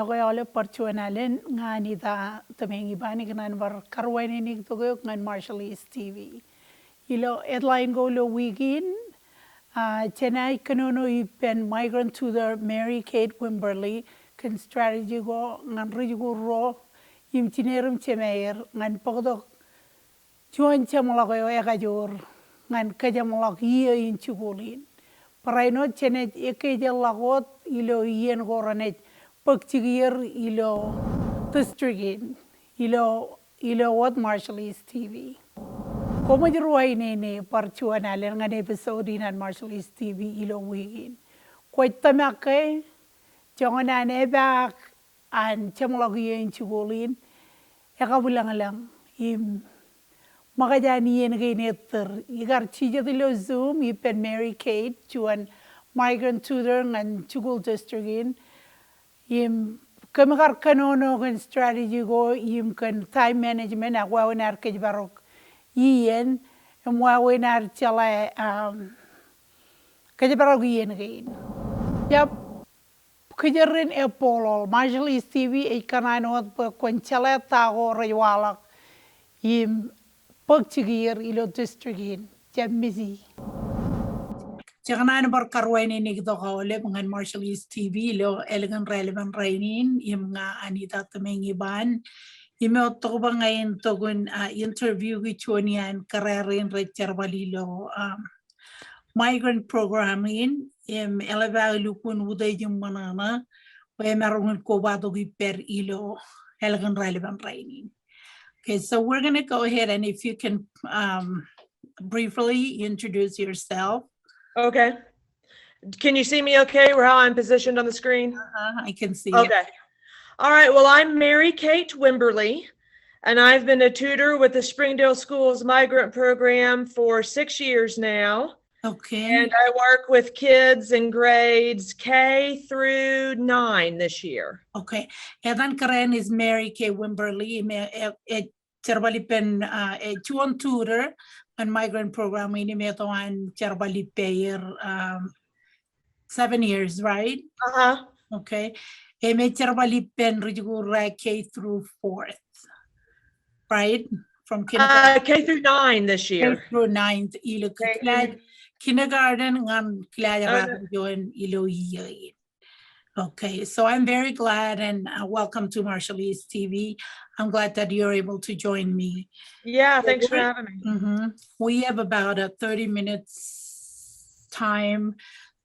ako ole parchuanalen nga Anita Iban ngnan war karwain ni to ngan Marshallese TV. Ilo headline go lo weekend Chennai kanono ipen migrant tutor Mary Kate Wimberly kan strategy go ngan rigo ro im tinerum chemeir ngan pagdok chuan chamlako yo ekajor ngan kajamlak ye in chugulin. Paraino chenet ekajalagot ilo yen goranet pagchigir ilo districtin ilo what Marshallese TV. Como diruay nene parchuan alen ngan episode in Marshallese TV ilo weekend. Quite tamake jangan ane back and chamlagi in chugulin ekabulang lang im makajani yen gainer igar chija dilo Zoom ipen Mary Kate chuan migrant tutor ngan chugul districtin im kemakar kanono kan strategy go im kan time management agwawen ar kejbarok yen amwawen ar chala kejbarok yen gain yap kejarin epolol Marshallese TV e kananot pa kwanchala tago raywalak im pagchigir ilo districtin jam busy Jangan berkarwain ini kita oleh dengan Marshallese TV lo elegan relevant rainin im nga Anita Iban im otto bangain togun interview gichonian kararin HAR-BER lo migrant program im eleva lukun uday yung manana o marungun ko bato giper ilo elegan relevant rainin. Okay, so we're going to go ahead and if you can briefly introduce yourself. Okay. Can you see me okay? Or how I'm positioned on the screen? I can see Okay. it. All right. Well, I'm Mary Kate Wimberly, and I've been a tutor with the Springdale Schools Migrant Program for 6 years now. Okay. And I work with kids in grades K through 9 this year. Okay. Edan karen is Mary Kate Wimberly. Cerbali pen chuan tutor and migrant program ini metawan cerbali payer 7 years, right? Uh-huh. Okay. Eme cerbali pen rigura K through 4th, right? From kindergarten K through 9 this year. K through 9th. Ilo kindergarten ngan klaya yon ilo year. Okay, so I'm very glad and welcome to Marshallese TV. I'm glad that you're able to join me. Yeah, thanks for having me. We have about a 30 minutes time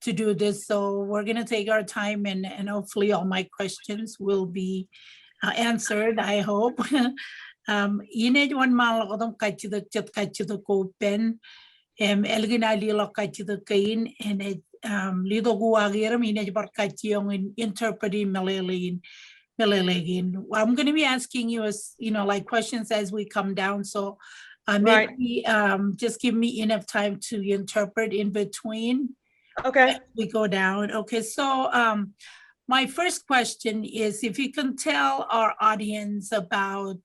to do this, so we're going to take our time and hopefully all my questions will be answered, I hope. Ined one mal odom kachida chat kachida ko pen elginali lo kachida kain and it lido guagiram ined barkachiyong in interpreting Malayalian. I'm going to be asking you like questions as we come down. So maybe just give me enough time to interpret in between. Okay. We go down. Okay. So my first question is if you can tell our audience about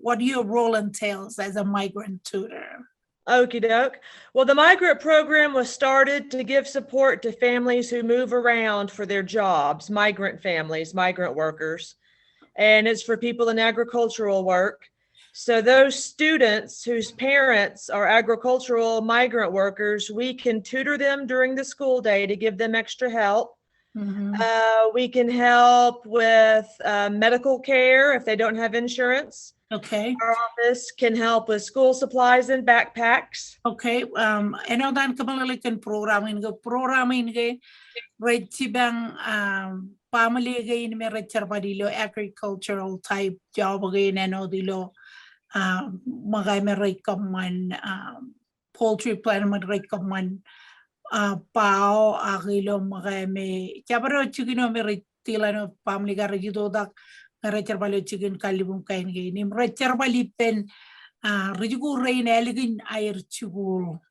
what your role entails as a migrant tutor. Okie doke. Well, the migrant program was started to give support to families who move around for their jobs, migrant families, migrant workers, and it's for people in agricultural work. So those students whose parents are agricultural migrant workers, we can tutor them during the school day to give them extra help. We can help with medical care if they don't have insurance. Okay. Our office can help with school supplies and backpacks. Okay. Ano dan kamalalikan programming ke right sibang family again may HAR-BER agricultural type job again ano dilo magay may recommend poultry plan may recommend pao agilo magay may chabaro chigino may tilano family garagido dak HAR-BER chicken kalibung kain gini HAR-BER pen rijugu rain elegin air chugul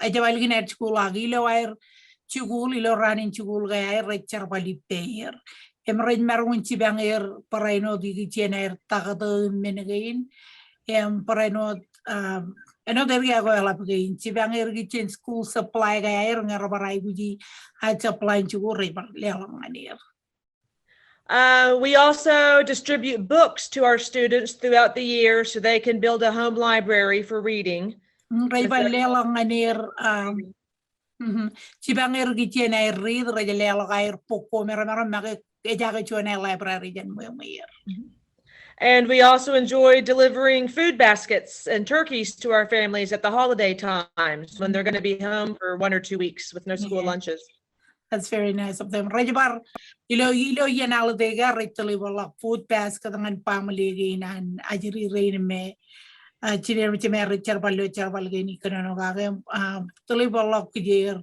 aja elegin air chugul agilo air chugul ilo ranin chugul gaya HAR-BER payer emrain marun chibang air paraino digi chen air tagado menagain paraino ano dari ako elap gain chibang air gichen school supply gaya air ngarabaray buji at supply chugul river lelang anir. We also distribute books to our students throughout the year so they can build a home library for reading. Raibalela nganir Chibangir gitiene read regelela gair poco meramara mage ejaga chone library jan muir. And we also enjoy delivering food baskets and turkeys to our families at the holiday times when they're going to be home for 1 or 2 weeks with no school lunches. That's very nice of them. Rajabar, ilo yanala de garritally wala food basket and family again and ajiri rain me. Chile Richard Ballo Charbalgani Kanogam, Tulibal Year,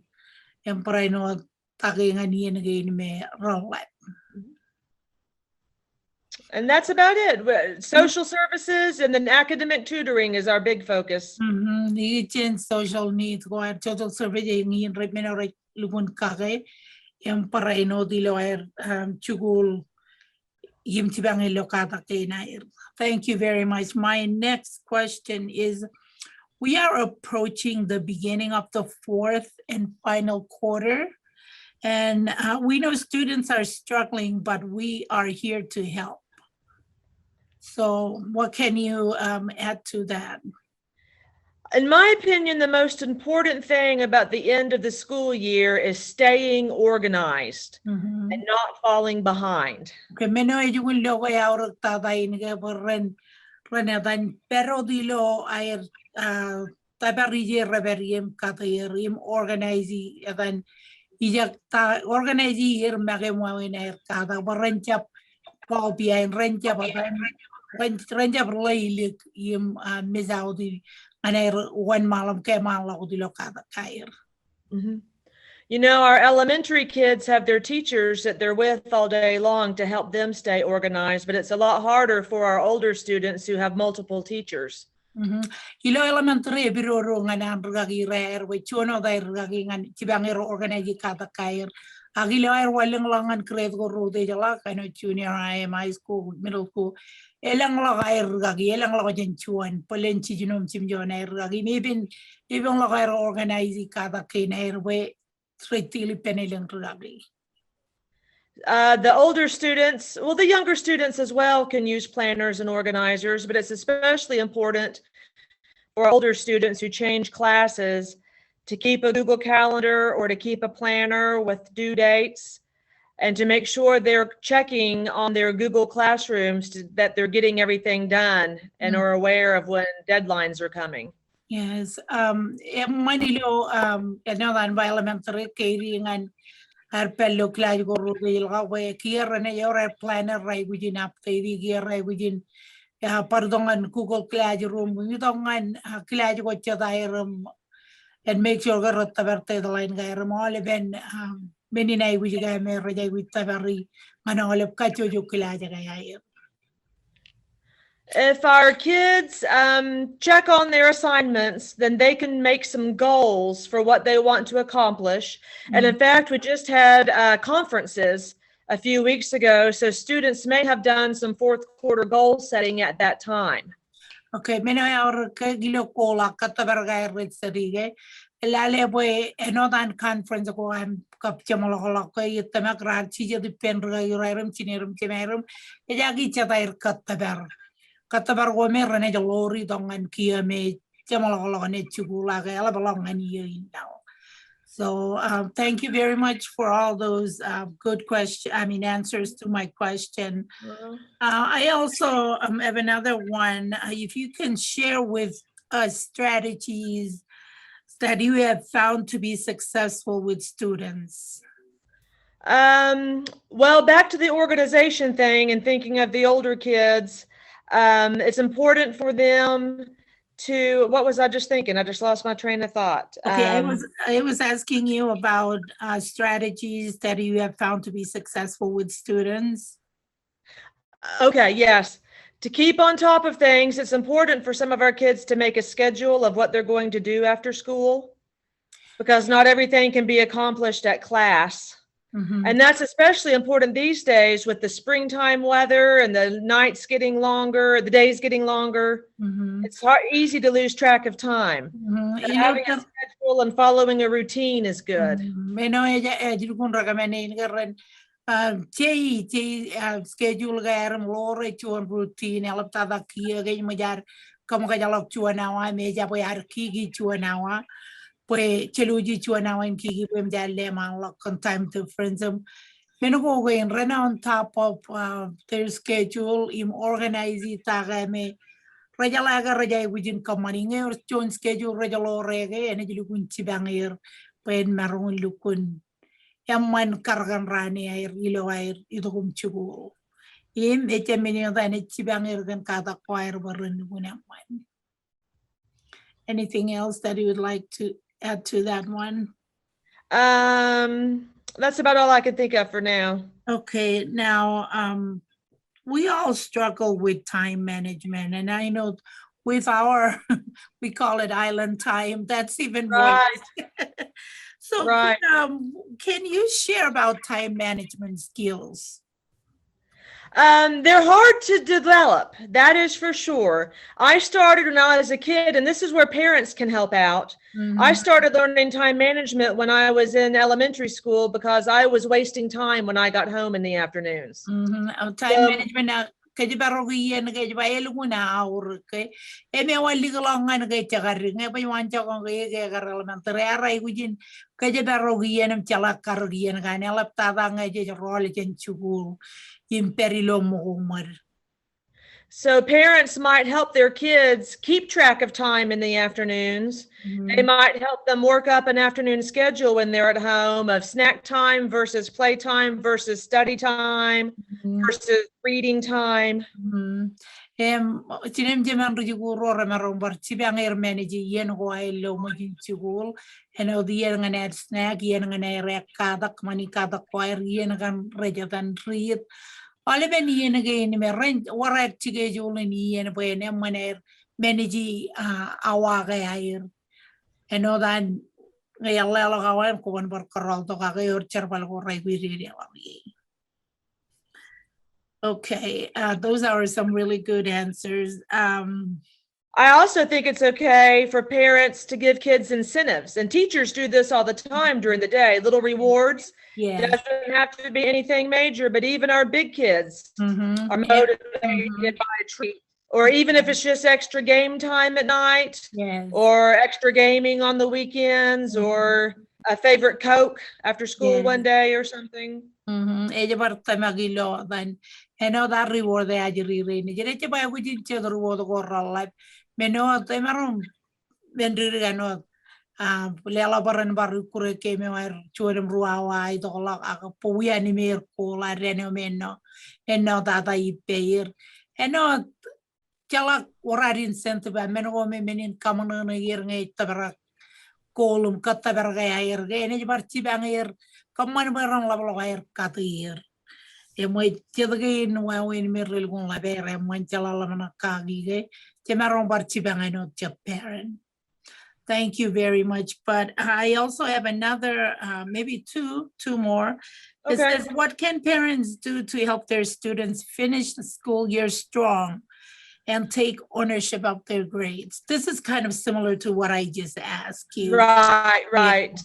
Emperor no tagging and yen again me roll. And that's about it. Social services and then academic tutoring is our big focus. Social needs go at total survey in Reminore Lubun Kage, Emperor no Diloer, Chugul. Thank you very much. My next question is, we are approaching the beginning of the 4th and final quarter, and we know students are struggling, but we are here to help. So what can you add to that? In my opinion, the most important thing about the end of the school year is staying organized and not falling behind. Okay, meno yung lo kaya orang tatay ni renetan pero dilo air tabarije reveriem katayerim organize dan ijak ta organize hier magemo air kata berencap kopi air rencap rencap leilik im mezaudi air one malam ke malam dilo kata kair. You know, our elementary kids have their teachers that they're with all day long to help them stay organized, but it's a lot harder for our older students who have multiple teachers. Ilo elementary biro nganan rugagi rare we chono dai rugagi ngan cibangero organize kata kair. Agilo air walang langan grade go rode jala kano junior high school, middle school. Elang lagay rugagi, elang lagay chuan, polenchi jinom chimjon air rugagi. Even lagay organize kata kair we. The older students, well, the younger students as well can use planners and organizers, but it's especially important for older students who change classes to keep a Google Calendar or to keep a planner with due dates and to make sure they're checking on their Google Classrooms that they're getting everything done and are aware of when deadlines are coming. Yes, Manilo, another elementary carrying and her pello class go away here and your planner right within up the year right within pardon and Google Classroom. You don't and class what your room and make sure got the line guy all event many night which guy may read with Tavari and all of Kacho class. If our kids check on their assignments, then they can make some goals for what they want to accomplish. And in fact, we just had conferences a few weeks ago, so students may have done some 4th quarter goal setting at that time. Okay, our gilo kola katabarga ritsarige. Lale boy enodan conference ko am kapchamolo ko yitamagra chije dipendra yurairum chinerum chimerum ejagi chatair katabar. Katabar women rene lori dongan kia me jamalone chugula gala belong now. So thank you very much for all those good answers to my question. I also have another one. If you can share with us strategies that you have found to be successful with students. Well, back to the organization thing and thinking of the older kids. It's important for them to, what was I just thinking? I just lost my train of thought. Okay, I was asking you about strategies that you have found to be successful with students. Okay, yes. To keep on top of things, it's important for some of our kids to make a schedule of what they're going to do after school, because not everything can be accomplished at class. And that's especially important these days with the springtime weather and the nights getting longer, the days getting longer. It's easy to lose track of time. But having a schedule and following a routine is good. schedule garam lore chuan routine elap tada kia gay majar kamu kajalok chuanawa meja boyar kigi chuanawa pues cheluji chuanawa in kigi pem jalle manglok con time difference menuko going run on top of their schedule im organize taga me rajalaga rajay within kamaninge or chon schedule rajalo rege ene jilukun chibangir pen marun lukun Yaman kargan rani air ilo air itu kum chugu. Im mini da ne chibang irgan kata choir barun gunaman. Anything else that you would like to add to that one? That's about all I can think of for now. Okay, now we all struggle with time management, and I know with our we call it island time. That's even worse. So right. Can you share about time management skills? They're hard to develop, that is for sure. I started when I was a kid, and this is where parents can help out. I started learning time management when I was in elementary school because I was wasting time when I got home in the afternoons. Time management kaji barogi yan kaji ba elunguna aur ke eme wali kalongan kaji cakari ngai pa yuan cakong kaji karalan terai kujin kaji barogi yan cakar karogi yan kan elap tada ngai jadi role jen cukul imperilo mohumar. So parents might help their kids keep track of time in the afternoons. They might help them work up an afternoon schedule when they're at home of snack time versus playtime versus study time versus reading time. Tinem jeman rujuku rora marombar cibang air manage yen ko ay lo magin cukul eno diyan ngane snack yen ngane rek kadak mani kadak choir yen kan rejatan read. All ben yen again me rent warak chige jolin yen boy ne maner manage awaga air eno dan ngayalla lo kawan ko ban bar karol to ka yor cherbal ko rai wiri Okay, those are some really good answers. I also think it's okay for parents to give kids incentives, and teachers do this all the time during the day, little rewards. Yeah. Doesn't have to be anything major, but even our big kids are motivated by a treat, or even if it's just extra game time at night, or extra gaming on the weekends, or a favorite Coke after school one day or something. That reward they ajiri rain. Jere ba wujin che reward ko ralap. Meno te marum vendiri ganot. Lela baran baru kure ke me war chuodem ruawa I dolak aga puya ni mer ko la reno menno. Eno tata ipeir. Eno jalak wararin sente ba meno me menin kamana na yer ngai tabara kolum katabara air ge ne bar cibang air kaman barang la air katir. Emoy tiadagay no wawin meril kung labere mon chalala na kagige temarong barchibang ano parent. Thank you very much. But I also have another, maybe two more. It says, what can parents do to help their students finish the school year strong and take ownership of their grades? This is kind of similar to what I just asked you. Right.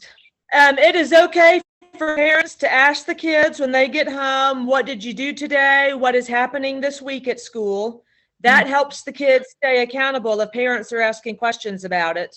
It is okay for parents to ask the kids when they get home, what did you do today? What is happening this week at school? That helps the kids stay accountable if parents are asking questions about it.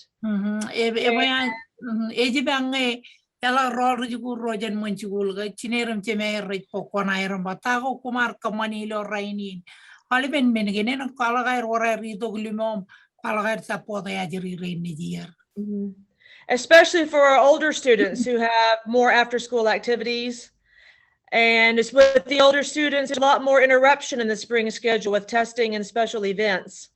Especially for our older students who have more after school activities. And it's with the older students, there's a lot more interruption in the spring schedule with testing and special events.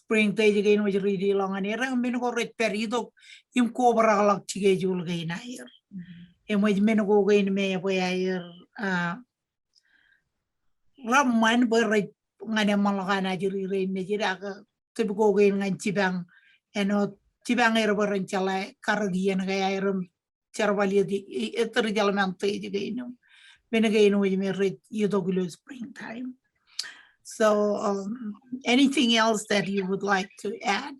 Spring tay again was really long and erang menogo red perido im cobra like chigejul gain air. And with menogo gain me way air Ramman boy right Nanamalagana jiri rain Nijiraga typical gain and chibang and not chibang air and chala karagi and gairum chervali the ethereal tay again. Benagain with me read Yodogulu springtime. So anything else that you would like to add?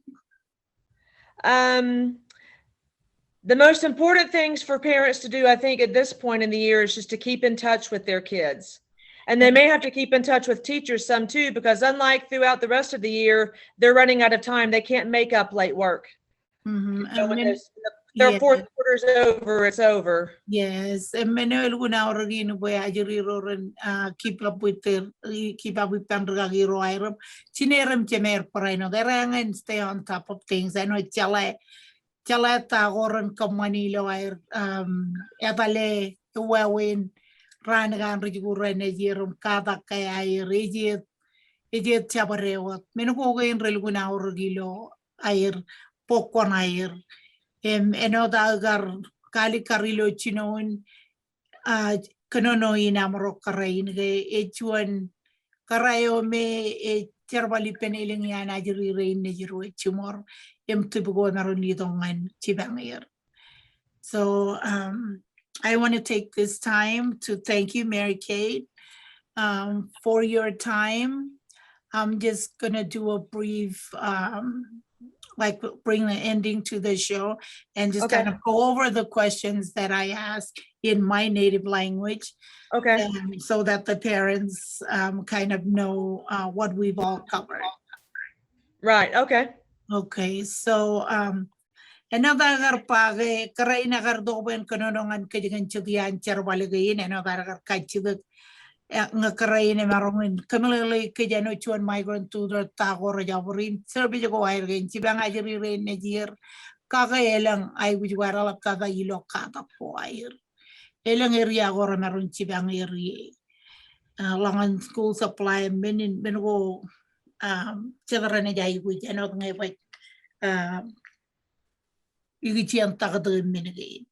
The most important things for parents to do, I think, at this point in the year is just to keep in touch with their kids. And they may have to keep in touch with teachers some too, because unlike throughout the rest of the year, they're running out of time. They can't make up late work. So when their fourth quarter's over, it's over. Yes, and Manuel guna oragin boy ajiri keep up with Pandrugagi Roirum. Chinerum Chemer Parino, they rang and stay on top of things. I know Chaleta Oran Comanilo, Etale, Wawin, Ranagan Rigura Negirum, Kata Kaya, Regit, Idiot Chabareo, Menugo in Relguna Orgilo, Air, Pokon Air, Enodagar. Kali karilo chinoon kanono inamro karain ge echuan karayo me cherbali peniling yan ajiri rain nejiru echumor tibugo naron lidongan chibangir. So I want to take this time to thank you, Mary Kate, for your time. I'm just gonna do a brief like bring the ending to the show and just kind of go over the questions that I asked in my native language. Okay. So that the parents kind of know what we've all covered. Right, okay. Okay, so another page, karaina gardoben kanonongan kajigan chudian charbalagain, another kachibuk. Nga karain marongin kamilay kajano chuan migrant to the tagor jaborin serbi ko air gain chibang ajiri rain najir kaka elang ay wujwara lap kada ilo kata po air elang area gora maron chibang area langan school supply menin bengo chedra na jay wujano ngay waj igichian takadun minagain.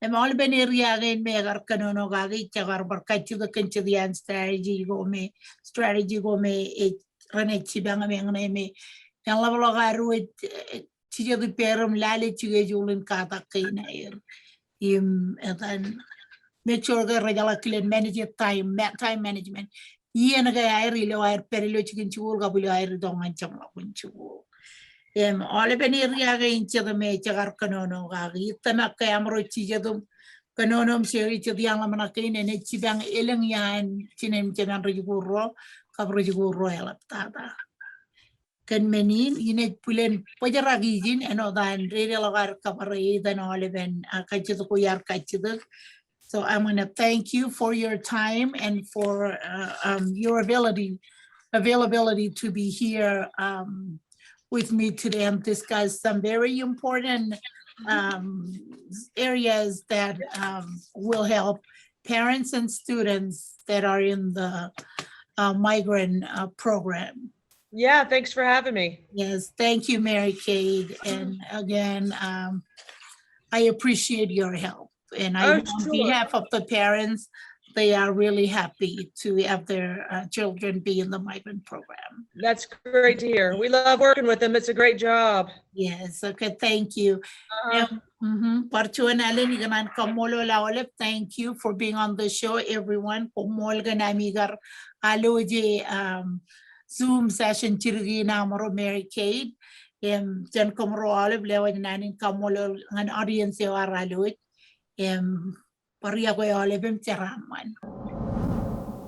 All been area again, Megar Canono Gagi, Chagar Barkachi, the Kinchidian strategy go me, Rene Chibanga me, and Lavalogaru with Chia the Perum, Lali Chigajul Kata Kainair. And then make sure the regular manage time management. Ian a guy I really are perilochikin chulga, I don't want Chamla. All of an area against the major canono, Yitanaka Amro Chijadum, Canonum Sherry to the Alamanakin and Chibang Elangian, Chinem General Cabrego Royal Tata. Can menin in a pulen Pajaragizin and all that radio cabaret than all even Kachidokoyar Kachiduk. So I'm going to thank you for your time and for your availability to be here. With me today and discuss some very important areas that will help parents and students that are in the migrant program. Yeah, thanks for having me. Yes, thank you, Mary Kate. And again, I appreciate your help. And on behalf of the parents, they are really happy to have their children be in the migrant program. That's great to hear. We love working with them. It's a great job. Yes, okay, thank you. Thank you for being on the show, everyone. Zoom session chirgi Mary Kate. Jan komro olive lewa nanin kamolo an audience yo aralut.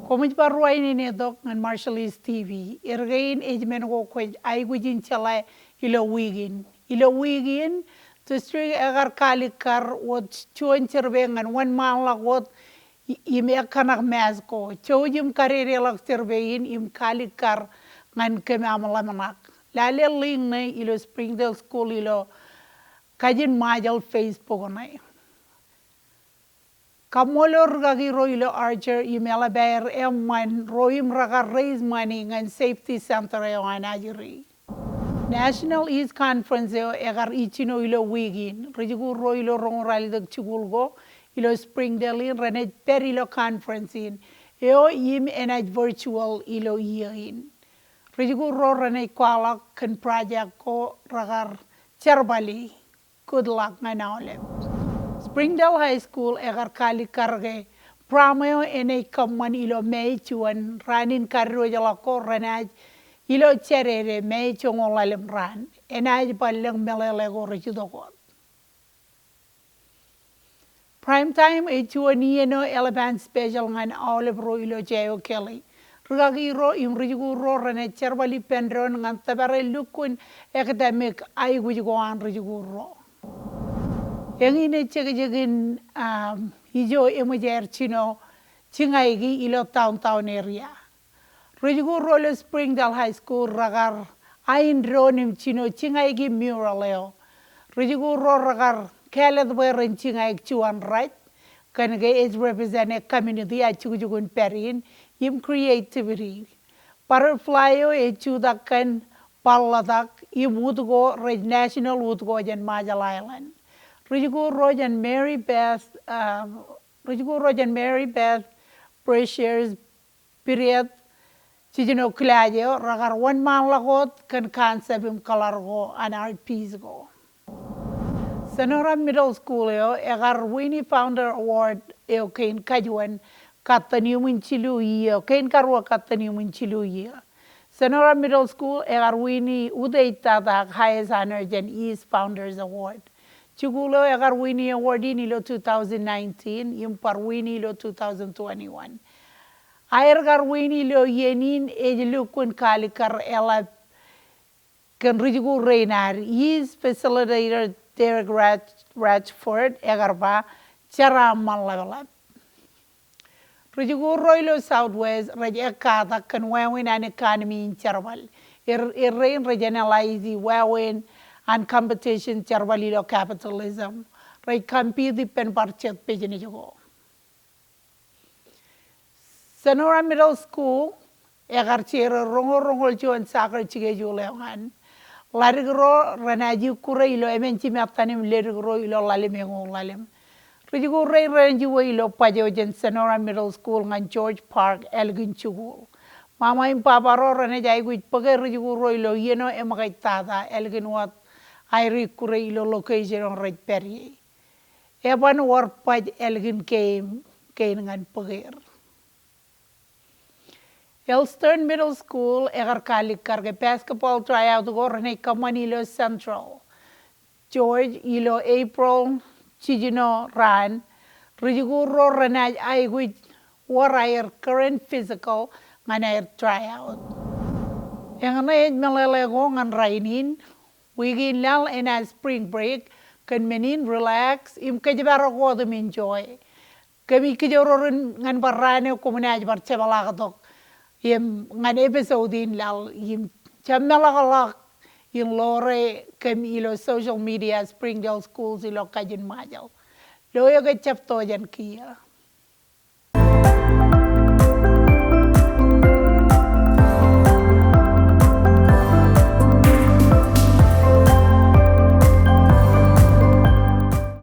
Komit barway ni dok ng Marshallese TV. Irgain ejmen ko kwej ay gujin chala ilo wigin to string agar kalikar wat chuan cerbengan 1 mile wat ime kanak mas ko chojim karere lak cerbein im kalikar ngan kemamalamak lale ling na ilo Springdale School ilo kajin majal Facebook na Kamolor gagi roilo Archer imela bear M1 roim raga raise money ngan safety center yo anajiri. National East Conference yo egar ichino ilo wigin. Rijigu roilo rong rally dag chugulgo ilo Springdale in renej perilo conference in. Eo im enaj virtual ilo iyain. Rijigu ro renej kwalak kan project ko ragar cherbali. Good luck ngan olem. Springdale High School egar kali karge prameo ene kaman ilo mei chuan ranin karro jala ko ranaj ilo cherere mei chongolalem ran enaj baleng melele go rejudo. Prime time e chuan yeno elephant special ngan olive ro ilo jayo kelly. Rugagi ro imrigu ro rane cherbali pendron ngan tabare lukun academic ay gujigo an rigu ro. Yang ini cegin hijo emujer chino chingaigi ilo town area. Rigu ro lo Springdale High School ragar ain ronim chino chingaigi muraleo. Rigu ro ragar keled weren chingaig chuan right. Kan is represent a community a chujugun perin im creativity. Butterfly e chudakan paladak im woodgo red national woodgo jan Majal Island. Rijugo Rojan Mary Beth Precious period Chijino Cladio ragar 1 man lagot kan sebim kalargo an art piece go. Sonora Middle School egar Winnie Founder Award kain kajuan kataniumin chiluia kain karwa kataniumin chiluia. Sonora Middle School egar Winnie udeita highest honor jan East Founders Award. Chugulo egar Winnie Award in 2019, impar Winnie 2021. Aergar Winnie lo yenin ejlukun kalikar ela kan rijugu reinar. Is facilitator Derek Ratchford egarba chara malagala. Rijugu Roylo Southwest rajekata kan wawin an economy in charbal. Rein regionalize wawin and competition charvalilo capitalism. Right compete the pen parchet pejinigo. Sonora Middle School egar chera rongo chuan sakar chige julehan. Larigro ranaji kure ilo emenchi matanim lerigro ilo lalim yengo lalim. Rijugo rey renji ilo pajojen Sonora Middle School ngan George Park Elgin Chugul. Mama im papa ro ranajai guit page rijugo ro ilo yeno emagaitada Elgin wat Airi kure ilo location on right peri. Eban warpaj Elgin came ngan pagir. Elstern Middle School egar kalik karge basketball tryout go rene Kamanilo Central. George ilo April Chijino ran. Rijugu ro ranaj aiguit war air current physical ngan air tryout. Yang na melele go ngan rainin. Wigin lal in a spring break, kan menin relax, im kajibaro go them enjoy. Kami kijoron ngan barrane kumunaj bar chebalagatok. Im ngan episode in lal im chamelagalak in lore kami ilo social media Springdale Schools ilo kajin majal. Loyo ke chapto jan kia.